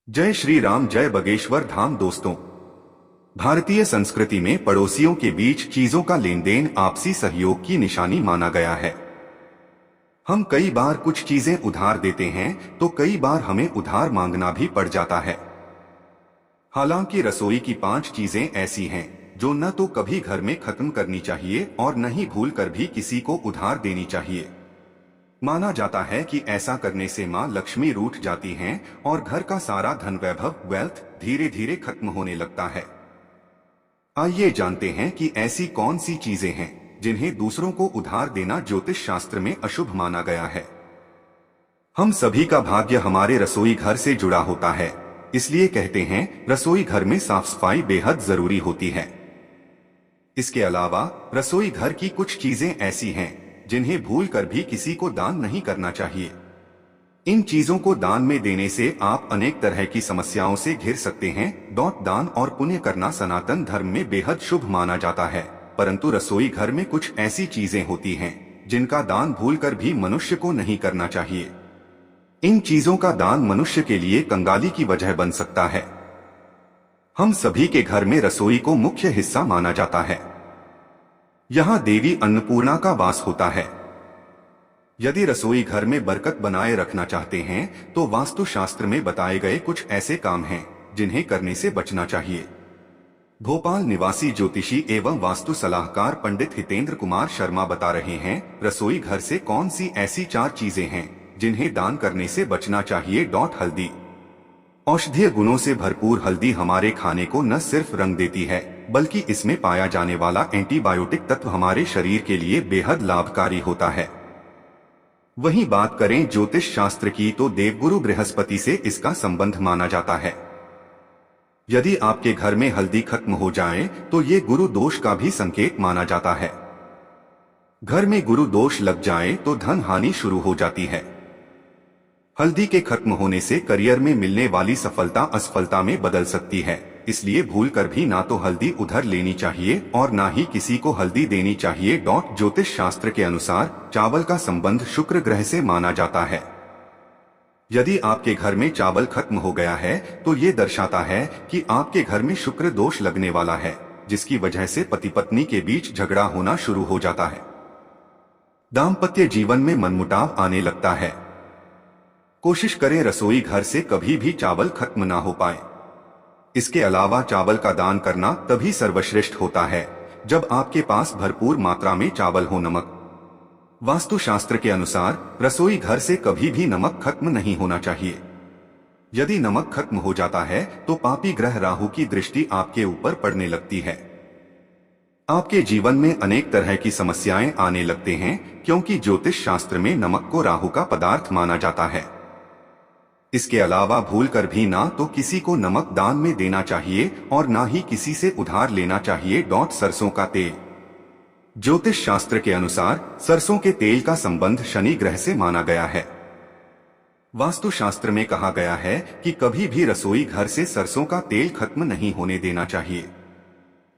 जय श्री राम, जय बगेश्वर धाम। दोस्तों, भारतीय संस्कृति में पड़ोसियों के बीच चीजों का लेन देन आपसी सहयोग की निशानी माना गया है। हम कई बार कुछ चीजें उधार देते हैं तो कई बार हमें उधार मांगना भी पड़ जाता है। हालांकि रसोई की 5 चीजें ऐसी हैं जो न तो कभी घर में खत्म करनी चाहिए और न ही भूल कर भी किसी को उधार देनी चाहिए। माना जाता है कि ऐसा करने से मां लक्ष्मी रूठ जाती हैं और घर का सारा धन वैभव वेल्थ धीरे धीरे खत्म होने लगता है। आइए जानते हैं कि ऐसी कौन सी चीजें हैं जिन्हें दूसरों को उधार देना ज्योतिष शास्त्र में अशुभ माना गया है। हम सभी का भाग्य हमारे रसोई घर से जुड़ा होता है, इसलिए कहते हैं रसोई घर में साफ सफाई बेहद जरूरी होती है। इसके अलावा रसोई घर की कुछ चीजें ऐसी हैं जिन्हें भूल कर भी किसी को दान नहीं करना चाहिए। इन चीजों को दान में देने से आप अनेक तरह की समस्याओं से घिर सकते हैं। दान और पुण्य करना सनातन धर्म में बेहद शुभ माना जाता है, परंतु रसोई घर में कुछ ऐसी चीजें होती हैं जिनका दान भूल कर भी मनुष्य को नहीं करना चाहिए। इन चीजों का दान मनुष्य के लिए कंगाली की वजह बन सकता है। हम सभी के घर में रसोई को मुख्य हिस्सा माना जाता है। यहाँ देवी अन्नपूर्णा का वास होता है। यदि रसोई घर में बरकत बनाए रखना चाहते हैं तो वास्तु शास्त्र में बताए गए कुछ ऐसे काम हैं जिन्हें करने से बचना चाहिए। भोपाल निवासी ज्योतिषी एवं वास्तु सलाहकार पंडित हितेंद्र कुमार शर्मा बता रहे हैं, रसोई घर से कौन सी ऐसी 4 चीजें हैं जिन्हें दान करने से बचना चाहिए। हल्दी। औषधीय गुणों से भरपूर हल्दी हमारे खाने को न सिर्फ रंग देती है बल्कि इसमें पाया जाने वाला एंटीबायोटिक तत्व हमारे शरीर के लिए बेहद लाभकारी होता है। वहीं बात करें ज्योतिष शास्त्र की तो देवगुरु बृहस्पति से इसका संबंध माना जाता है। यदि आपके घर में हल्दी खत्म हो जाए तो ये गुरु दोष का भी संकेत माना जाता है। घर में गुरु दोष लग जाए तो धन हानि शुरू हो जाती है। हल्दी के खत्म होने से करियर में मिलने वाली सफलता असफलता में बदल सकती है, इसलिए भूल कर भी ना तो हल्दी उधर लेनी चाहिए और ना ही किसी को हल्दी देनी चाहिए। ज्योतिष शास्त्र के अनुसार चावल का संबंध शुक्र ग्रह से माना जाता है। यदि आपके घर में चावल खत्म हो गया है तो ये दर्शाता है कि आपके घर में शुक्र दोष लगने वाला है, जिसकी वजह से पति पत्नी के बीच झगड़ा होना शुरू हो जाता है। दाम्पत्य जीवन में मनमुटाव आने लगता है। कोशिश करें रसोई घर से कभी भी चावल खत्म ना हो पाए। इसके अलावा चावल का दान करना तभी सर्वश्रेष्ठ होता है जब आपके पास भरपूर मात्रा में चावल हो। नमक। वास्तु शास्त्र के अनुसार रसोई घर से कभी भी नमक खत्म नहीं होना चाहिए। यदि नमक खत्म हो जाता है तो पापी ग्रह राहु की दृष्टि आपके ऊपर पड़ने लगती है। आपके जीवन में अनेक तरह की समस्याएं आने लगते हैं, क्योंकि ज्योतिष शास्त्र में नमक को राहु का पदार्थ माना जाता है। इसके अलावा भूल कर भी ना तो किसी को नमक दान में देना चाहिए और ना ही किसी से उधार लेना चाहिए। सरसों का तेल। ज्योतिष शास्त्र के अनुसार सरसों के तेल का संबंध शनि ग्रह से माना गया है। वास्तु शास्त्र में कहा गया है कि कभी भी रसोई घर से सरसों का तेल खत्म नहीं होने देना चाहिए।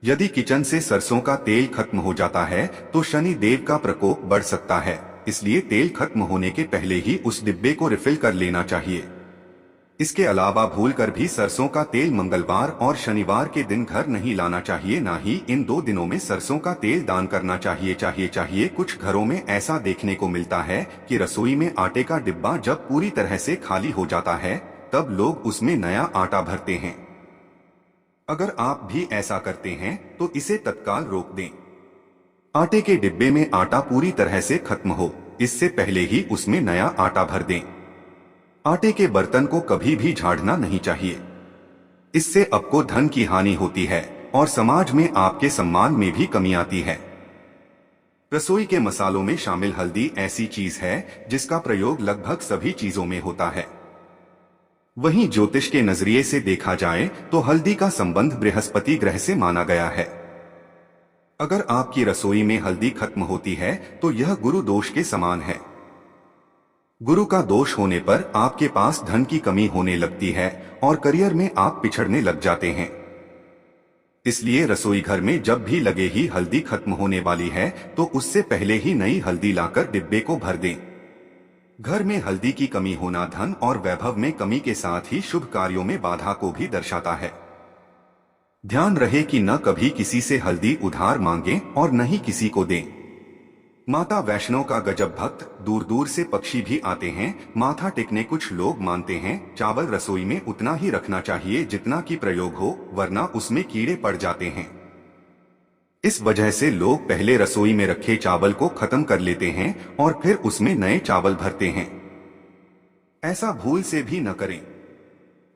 यदि किचन से सरसों का तेल खत्म हो जाता है तो शनि देव का प्रकोप बढ़ सकता है, इसलिए तेल खत्म होने के पहले ही उस डिब्बे को रिफिल कर लेना चाहिए। इसके अलावा भूल कर भी सरसों का तेल मंगलवार और शनिवार के दिन घर नहीं लाना चाहिए, ना ही इन 2 दिनों में सरसों का तेल दान करना चाहिए। कुछ घरों में ऐसा देखने को मिलता है कि रसोई में आटे का डिब्बा जब पूरी तरह से खाली हो जाता है तब लोग उसमें नया आटा भरते हैं। अगर आप भी ऐसा करते हैं तो इसे तत्काल रोक दें। आटे के डिब्बे में आटा पूरी तरह से खत्म हो, इससे पहले ही उसमें नया आटा भर दें। आटे के बर्तन को कभी भी झाड़ना नहीं चाहिए। इससे आपको धन की हानि होती है और समाज में आपके सम्मान में भी कमी आती है। रसोई के मसालों में शामिल हल्दी ऐसी चीज है जिसका प्रयोग लगभग सभी चीजों में होता है। वहीं ज्योतिष के नजरिए से देखा जाए तो हल्दी का संबंध बृहस्पति ग्रह से माना गया है। अगर आपकी रसोई में हल्दी खत्म होती है तो यह गुरु दोष के समान है। गुरु का दोष होने पर आपके पास धन की कमी होने लगती है और करियर में आप पिछड़ने लग जाते हैं। इसलिए रसोई घर में जब भी लगे ही हल्दी खत्म होने वाली है तो उससे पहले ही नई हल्दी लाकर डिब्बे को भर दें। घर में हल्दी की कमी होना धन और वैभव में कमी के साथ ही शुभ कार्यों में बाधा को भी दर्शाता है। ध्यान रहे कि न कभी किसी से हल्दी उधार मांगें और न ही किसी को दें। माता वैष्णो का गजब भक्त, दूर दूर से पक्षी भी आते हैं माथा टेकने। कुछ लोग मानते हैं चावल रसोई में उतना ही रखना चाहिए जितना कि प्रयोग हो, वरना उसमें कीड़े पड़ जाते हैं। इस वजह से लोग पहले रसोई में रखे चावल को खत्म कर लेते हैं और फिर उसमें नए चावल भरते हैं। ऐसा भूल से भी न करें।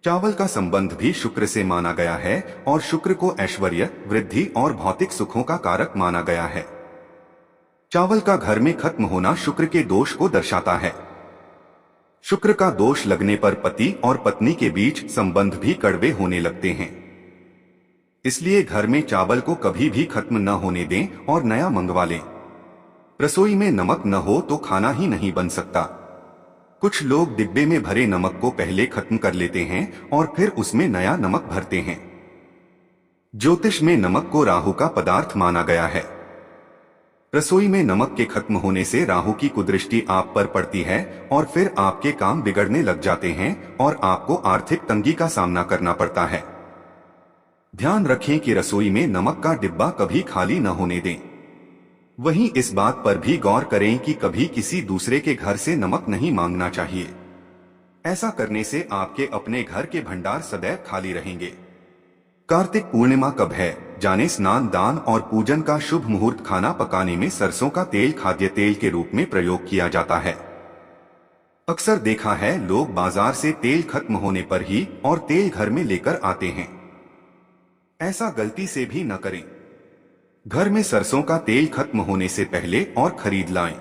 चावल का संबंध भी शुक्र से माना गया है और शुक्र को ऐश्वर्य, वृद्धि और भौतिक सुखों का कारक माना गया है। चावल का घर में खत्म होना शुक्र के दोष को दर्शाता है। शुक्र का दोष लगने पर पति और पत्नी के बीच संबंध भी कड़वे होने लगते हैं। इसलिए घर में चावल को कभी भी खत्म न होने दें और नया मंगवा लें। रसोई में नमक न हो तो खाना ही नहीं बन सकता। कुछ लोग डिब्बे में भरे नमक को पहले खत्म कर लेते हैं और फिर उसमें नया नमक भरते हैं। ज्योतिष में नमक को राहु का पदार्थ माना गया है। रसोई में नमक के खत्म होने से राहु की कुदृष्टि आप पर पड़ती है और फिर आपके काम बिगड़ने लग जाते हैं और आपको आर्थिक तंगी का सामना करना पड़ता है। ध्यान रखें कि रसोई में नमक का डिब्बा कभी खाली न होने दें। वहीं इस बात पर भी गौर करें कि कभी किसी दूसरे के घर से नमक नहीं मांगना चाहिए। ऐसा करने से आपके अपने घर के भंडार सदैव खाली रहेंगे। कार्तिक पूर्णिमा कब है, जाने। स्नान, दान और पूजन का शुभ मुहूर्त। खाना पकाने में सरसों का तेल खाद्य तेल के रूप में प्रयोग किया जाता है। अक्सर देखा है लोग बाजार से तेल खत्म होने पर ही और तेल घर में लेकर आते हैं। ऐसा गलती से भी न करें। घर में सरसों का तेल खत्म होने से पहले और खरीद लाएं।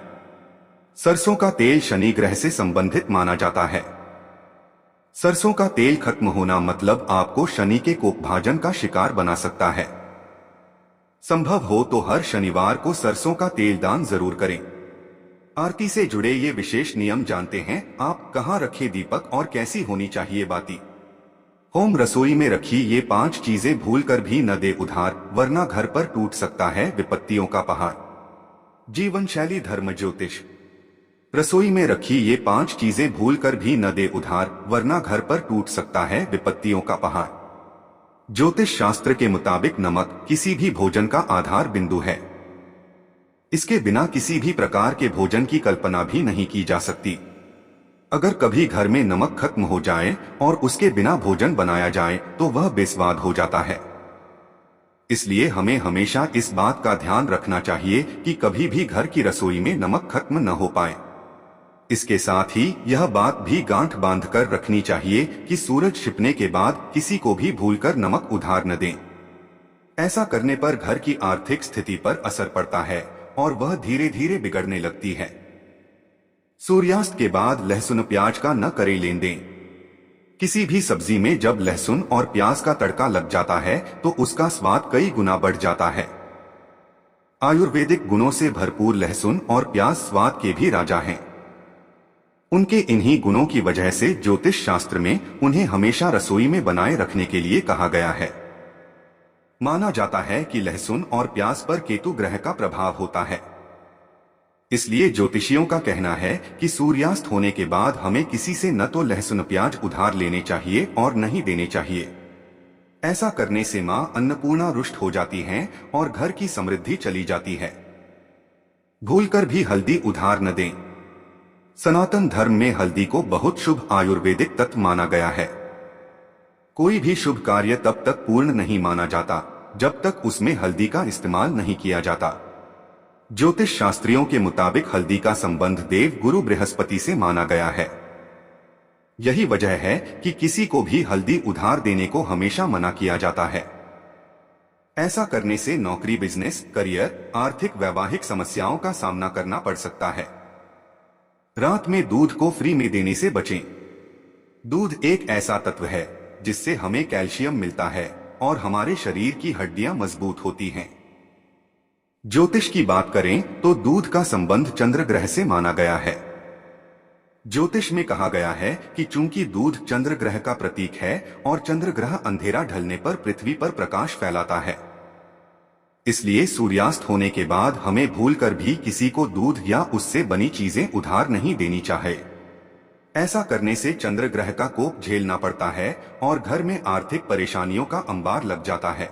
सरसों का तेल शनि ग्रह से संबंधित माना जाता है। सरसों का तेल खत्म होना मतलब आपको शनि के कोपभाजन का शिकार बना सकता है। संभव हो तो हर शनिवार को सरसों का तेल दान जरूर करें। आरती से जुड़े ये विशेष नियम जानते हैं आप? कहाँ रखे दीपक और कैसी होनी चाहिए बाती? होम रसोई में रखी ये 5 चीजें भूलकर भी न दे उधार, वरना घर पर टूट सकता है विपत्तियों का पहाड़। जीवन शैली धर्म ज्योतिष। रसोई में रखी ये 5 चीजें भूलकर भी न दे उधार, वरना घर पर टूट सकता है विपत्तियों का पहाड़। ज्योतिष शास्त्र के मुताबिक नमक किसी भी भोजन का आधार बिंदु है। इसके बिना किसी भी प्रकार के भोजन की कल्पना भी नहीं की जा सकती। अगर कभी घर में नमक खत्म हो जाए और उसके बिना भोजन बनाया जाए तो वह बेस्वाद हो जाता है। इसलिए हमें हमेशा इस बात का ध्यान रखना चाहिए कि कभी भी घर की रसोई में नमक खत्म न हो पाए। इसके साथ ही यह बात भी गांठ बांधकर रखनी चाहिए कि सूरज छिपने के बाद किसी को भी भूलकर नमक उधार न दें। ऐसा करने पर घर की आर्थिक स्थिति पर असर पड़ता है और वह धीरे धीरे बिगड़ने लगती है। सूर्यास्त के बाद लहसुन प्याज का न करें लेन देन। किसी भी सब्जी में जब लहसुन और प्याज का तड़का लग जाता है तो उसका स्वाद कई गुना बढ़ जाता है। आयुर्वेदिक गुणों से भरपूर लहसुन और प्याज स्वाद के भी राजा हैं। उनके इन्हीं गुणों की वजह से ज्योतिष शास्त्र में उन्हें हमेशा रसोई में बनाए रखने के लिए कहा गया है। माना जाता है कि लहसुन और प्याज पर केतु ग्रह का प्रभाव होता है। इसलिए ज्योतिषियों का कहना है कि सूर्यास्त होने के बाद हमें किसी से न तो लहसुन प्याज उधार लेने चाहिए और न ही देने चाहिए। ऐसा करने से मां अन्नपूर्णा रुष्ट हो जाती हैं और घर की समृद्धि चली जाती है। भूलकर भी हल्दी उधार न दें। सनातन धर्म में हल्दी को बहुत शुभ आयुर्वेदिक तत्व माना गया है। कोई भी शुभ कार्य तब तक पूर्ण नहीं माना जाता जब तक उसमें हल्दी का इस्तेमाल नहीं किया जाता। ज्योतिष शास्त्रियों के मुताबिक हल्दी का संबंध देव गुरु बृहस्पति से माना गया है। यही वजह है कि किसी को भी हल्दी उधार देने को हमेशा मना किया जाता है। ऐसा करने से नौकरी, बिजनेस, करियर, आर्थिक, वैवाहिक समस्याओं का सामना करना पड़ सकता है। रात में दूध को फ्री में देने से बचें। दूध एक ऐसा तत्व है जिससे हमें कैल्शियम मिलता है और हमारे शरीर की हड्डियां मजबूत होती हैं। ज्योतिष की बात करें तो दूध का संबंध चंद्र ग्रह से माना गया है। ज्योतिष में कहा गया है कि चूंकि दूध चंद्र ग्रह का प्रतीक है और चंद्र ग्रह अंधेरा ढलने पर पृथ्वी पर प्रकाश फैलाता है, इसलिए सूर्यास्त होने के बाद हमें भूलकर भी किसी को दूध या उससे बनी चीजें उधार नहीं देनी चाहिए। ऐसा करने से चंद्र ग्रह का कोप झेलना पड़ता है और घर में आर्थिक परेशानियों का अंबार लग जाता है।